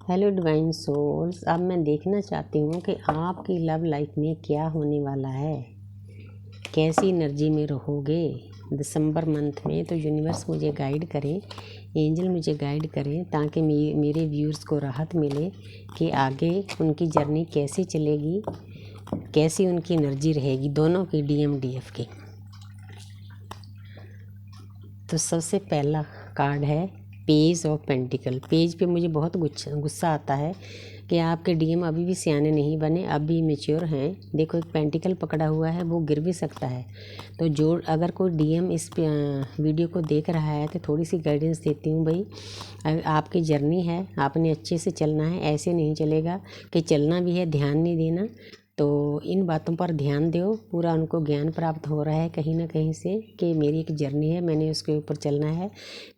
Hello divine souls. अब मैं देखना चाहती हूँ कि आपकी लव लाइफ में क्या होने वाला है, कैसी एनर्जी में रहोगे दिसंबर मंथ में। तो यूनिवर्स मुझे गाइड करें, एंजल मुझे गाइड करें, ताकि मेरे व्यूअर्स को राहत मिले कि आगे उनकी जर्नी कैसी चलेगी, कैसी उनकी एनर्जी रहेगी, दोनों की DMDF की। तो सबसे पहला कार्ड है पेज ऑफ पेंटिकल। पेज पे मुझे बहुत गुस्सा आता है कि आपके DM अभी भी सियाने नहीं बने, अभी मैच्योर हैं। देखो, एक पेंटिकल पकड़ा हुआ है, वो गिर भी सकता है। तो जो अगर कोई DM इस वीडियो को देख रहा है तो थोड़ी सी गाइडेंस देती हूँ भाई, आपकी जर्नी है, आपने अच्छे से चलना है। ऐसे नहीं चलेगा कि चलना भी है, ध्यान नहीं देना। तो इन बातों पर ध्यान दो। पूरा उनको ज्ञान प्राप्त हो रहा है कहीं ना कहीं से कि मेरी एक जर्नी है, मैंने उसके ऊपर चलना है,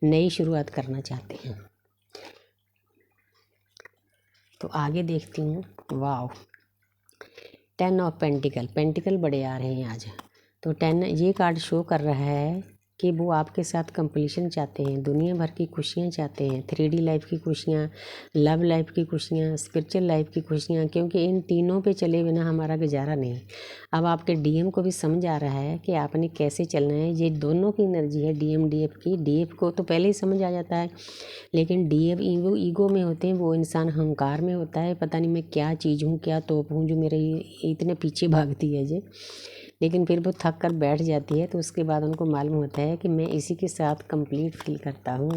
नई शुरुआत करना चाहते हैं। तो आगे देखती हूँ। वाह, 10 ऑफ पेंटिकल। पेंटिकल बड़े आ रहे हैं आज। तो 10 ये कार्ड शो कर रहा है कि वो आपके साथ कंप्लीशन चाहते हैं, दुनिया भर की खुशियाँ चाहते हैं, 3D लाइफ की खुशियाँ, लव लाइफ की खुशियाँ, स्पिरिचुअल लाइफ की खुशियाँ, क्योंकि इन तीनों पे चले बिना हमारा गुजारा नहीं। अब आपके DM को भी समझ आ रहा है कि आपने कैसे चलना है। ये दोनों की एनर्जी है DMDF की। DF को तो पहले ही समझ आ जाता है, लेकिन DF ईगो में होते हैं। वो इंसान अहंकार में होता है, पता नहीं मैं क्या चीज़ हूँ, क्या तोप हूँ जो मेरे इतने पीछे भागती है ये। लेकिन फिर वो थक कर बैठ जाती है, तो उसके बाद उनको मालूम होता है कि मैं इसी के साथ कंप्लीट फील करता हूँ।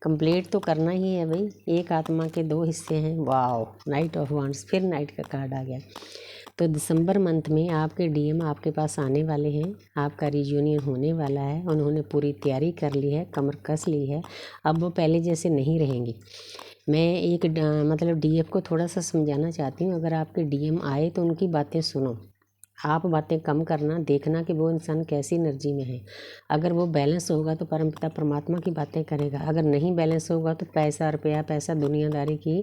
कंप्लीट तो करना ही है भाई, एक आत्मा के दो हिस्से हैं। वाओ, नाइट ऑफ वांड्स, फिर नाइट का कार्ड आ गया। तो दिसंबर मंथ में आपके DM आपके पास आने वाले हैं, आपका रियूनियन होने वाला है। उन्होंने पूरी तैयारी कर ली है, कमर कस ली है। अब वो पहले जैसे नहीं रहेंगी। मैं एक मतलब DF को थोड़ा सा समझाना चाहती हूँ। अगर आपके DM आए तो उनकी बातें सुनो, आप बातें कम करना, देखना कि वो इंसान कैसी एनर्जी में है। अगर वो बैलेंस होगा तो परमपिता परमात्मा की बातें करेगा, अगर नहीं बैलेंस होगा तो पैसा रुपया, पैसा दुनियादारी की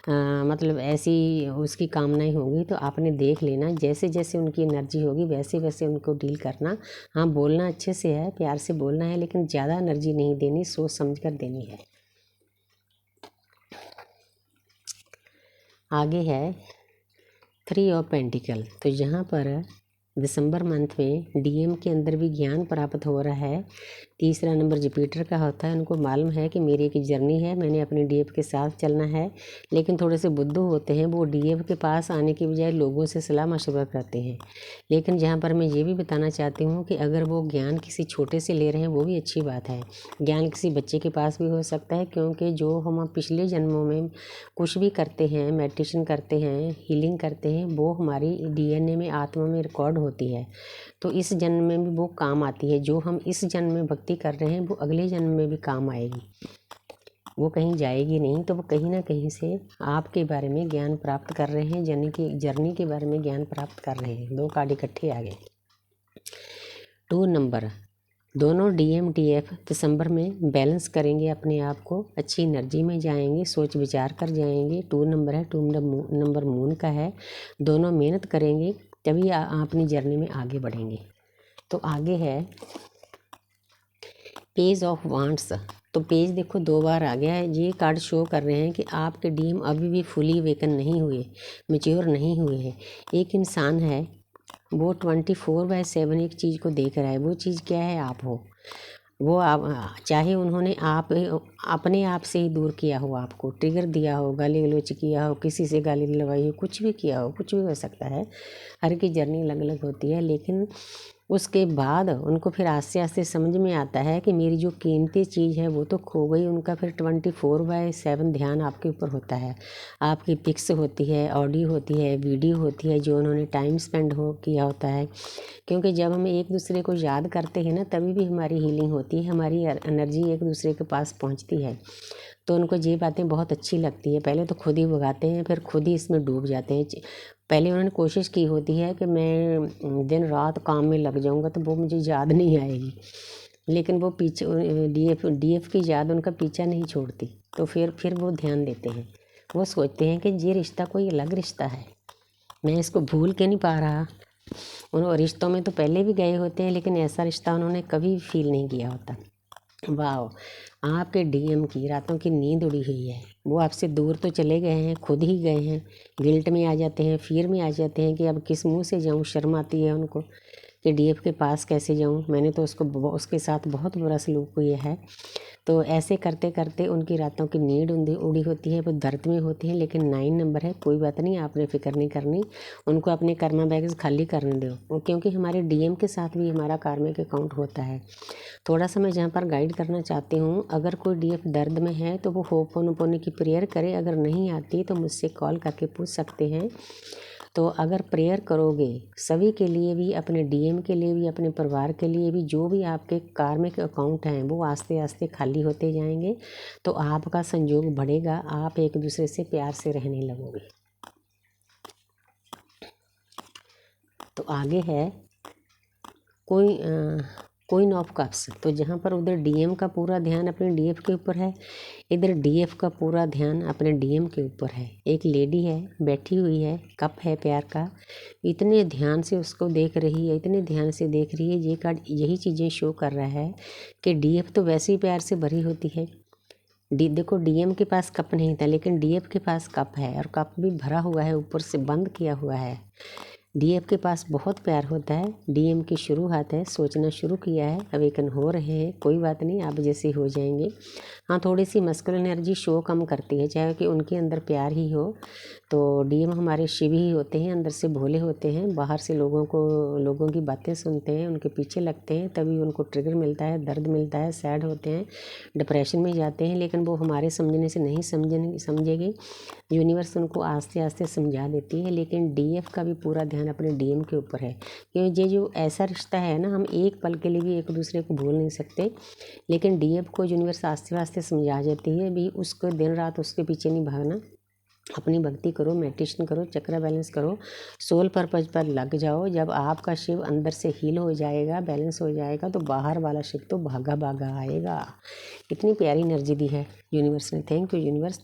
मतलब ऐसी उसकी कामनाएं होंगी। तो आपने देख लेना, जैसे जैसे उनकी एनर्जी होगी वैसे वैसे उनको डील करना। हाँ, बोलना अच्छे से है, प्यार से बोलना है, लेकिन ज़्यादा एनर्जी नहीं देनी, सोच समझ कर देनी है। आगे है 3 ऑफ पेंटिकल। तो यहाँ पर दिसंबर मंथ में DM के अंदर भी ज्ञान प्राप्त हो रहा है। तीसरा नंबर जुपिटर का होता है। उनको मालूम है कि मेरी एक जर्नी है, मैंने अपने DF के साथ चलना है। लेकिन थोड़े से बुद्धू होते हैं, वो DF के पास आने की बजाय लोगों से सलाह मशवरा करते हैं। लेकिन जहाँ पर मैं ये भी बताना चाहती हूँ कि अगर वो ज्ञान किसी छोटे से ले रहे हैं वो भी अच्छी बात है। ज्ञान किसी बच्चे के पास भी हो सकता है, क्योंकि जो हम पिछले जन्मों में कुछ भी करते हैं, मेडिटेशन करते हैं, हीलिंग करते हैं, वो हमारी DNA में, आत्मा में रिकॉर्ड होती है। तो इस जन्म में भी वो काम आती है। जो हम इस जन्म में भक्ति कर रहे हैं वो अगले जन्म में भी काम आएगी, वो कहीं जाएगी नहीं। तो वो कहीं ना कहीं से आपके बारे में ज्ञान प्राप्त कर रहे हैं, जर्नी के बारे में ज्ञान प्राप्त कर रहे हैं। 2 कार्ड इकट्ठे आ गए। 2 नंबर, दोनों DMDF दिसंबर में बैलेंस करेंगे अपने आप को, अच्छी एनर्जी में जाएंगे, सोच विचार कर जाएंगे। 2 नंबर है, 2 नंबर मून का है। दोनों मेहनत करेंगे तभी अपनी जर्नी में आगे बढ़ेंगे। तो आगे है पेज ऑफ वांड्स। तो पेज देखो 2 बार आ गया है। ये कार्ड शो कर रहे हैं कि आपके DM अभी भी फुली वेकन नहीं हुए, मैच्योर नहीं हुए हैं। एक इंसान है, वो 24/7 एक चीज़ को देख रहा है। वो चीज़ क्या है? आप हो। वो आप, चाहे उन्होंने आप अपने आप से ही दूर किया हो, आपको ट्रिगर दिया हो, गाली गलौज किया हो, किसी से गाली दिलवाई हो, कुछ भी किया हो, कुछ भी हो सकता है। हर की जर्नी अलग अलग होती है। लेकिन उसके बाद उनको फिर आस्ते आस्ते समझ में आता है कि मेरी जो कीमती चीज़ है वो तो खो गई। उनका फिर 24/7 ध्यान आपके ऊपर होता है। आपकी पिक्स होती है, ऑडियो होती है, वीडियो होती है, जो उन्होंने टाइम स्पेंड किया होता है। क्योंकि जब हम एक दूसरे को याद करते हैं ना, तभी भी हमारी हीलिंग होती है, हमारी एनर्जी एक दूसरे के पास पहुंचती है। तो उनको ये बातें बहुत अच्छी लगती है। पहले तो खुद ही भगाते हैं, फिर खुद ही इसमें डूब जाते हैं। पहले उन्होंने कोशिश की होती है कि मैं दिन रात काम में लग जाऊंगा तो वो मुझे याद नहीं आएगी, लेकिन वो पीछे DF की याद उनका पीछा नहीं छोड़ती। तो फिर वो ध्यान देते हैं। वो सोचते हैं कि ये रिश्ता कोई अलग रिश्ता है, मैं इसको भूल के नहीं पा रहा। उन रिश्तों में तो पहले भी गए होते हैं, लेकिन ऐसा रिश्ता उन्होंने कभी फील नहीं किया होता। वाह, आपके डीएम की रातों की नींद उड़ी हुई है। वो आपसे दूर तो चले गए हैं, खुद ही गए हैं, गिल्ट में आ जाते हैं, फियर में आ जाते हैं कि अब किस मुंह से जाऊं। शर्म आती है उनको कि डीएफ के पास कैसे जाऊं, मैंने तो उसके साथ बहुत बुरा सलूक किया है। तो ऐसे करते करते उनकी रातों की नींद उड़ी होती है, वो दर्द में होती हैं। लेकिन 9 नंबर है, कोई बात नहीं, आपने फिक्र नहीं करनी। उनको अपने कर्मा बैग्स खाली करने दो, क्योंकि हमारे डीएम के साथ भी हमारा कार्मिक अकाउंट होता है। थोड़ा सा मैं जहाँ पर गाइड करना चाहती हूँ, अगर कोई डीएफ दर्द में है तो वो होपोनोपोनो की प्रेयर करे। अगर नहीं आती तो मुझसे कॉल करके पूछ सकते हैं। तो अगर प्रेयर करोगे सभी के लिए भी, अपने डीएम के लिए भी, अपने परिवार के लिए भी, जो भी आपके कार्मिक अकाउंट हैं वो आस्ते आस्ते खाली होते जाएंगे। तो आपका संयोग बढ़ेगा, आप एक दूसरे से प्यार से रहने लगोगे। तो आगे है क्वीन ऑफ कप्स। तो जहाँ पर उधर डीएम का पूरा ध्यान अपने डीएफ के ऊपर है, इधर डीएफ का पूरा ध्यान अपने डीएम के ऊपर है। एक लेडी है, बैठी हुई है, कप है प्यार का, इतने ध्यान से उसको देख रही है, इतने ध्यान से देख रही है। ये कार्ड यही चीज़ें शो कर रहा है कि डीएफ तो वैसे ही प्यार से भरी होती है। देखो, डीएम के पास कप नहीं था, लेकिन डीएफ के पास कप है, और कप भी भरा हुआ है, ऊपर से बंद किया हुआ है। डीएफ के पास बहुत प्यार होता है। डीएम की शुरुआत है, सोचना शुरू किया है, अवेकन हो रहे हैं। कोई बात नहीं, आप जैसे हो जाएंगे। हाँ, थोड़ी सी मस्कुलिन एनर्जी शो कम करती है, चाहे कि उनके अंदर प्यार ही हो। तो डीएम हमारे शिव ही होते हैं, अंदर से भोले होते हैं। बाहर से लोगों की बातें सुनते हैं, उनके पीछे लगते हैं, तभी उनको ट्रिगर मिलता है, दर्द मिलता है, सैड होते हैं, डिप्रेशन में जाते हैं। लेकिन वो हमारे समझने से नहीं समझेंगे। यूनिवर्स उनको आस्ते आस्ते समझा देती है। लेकिन डीएफ का भी पूरा ध्यान अपने डीएम के ऊपर है, क्योंकि ये जो ऐसा रिश्ता है ना, हम एक पल के लिए भी एक दूसरे को भूल नहीं सकते। लेकिन डीएफ को यूनिवर्स आस्ते आस्ते समझा देती है भी, उसको दिन रात उसके पीछे नहीं भागना। अपनी भक्ति करो, मेडिटेशन करो, चक्र बैलेंस करो, सोल पर्पज पर लग जाओ। जब आपका शिव अंदर से हील हो जाएगा, बैलेंस हो जाएगा, तो बाहर वाला शिव तो भागा भागा आएगा। कितनी प्यारी एनर्जी दी है यूनिवर्स ने। Thank you universe.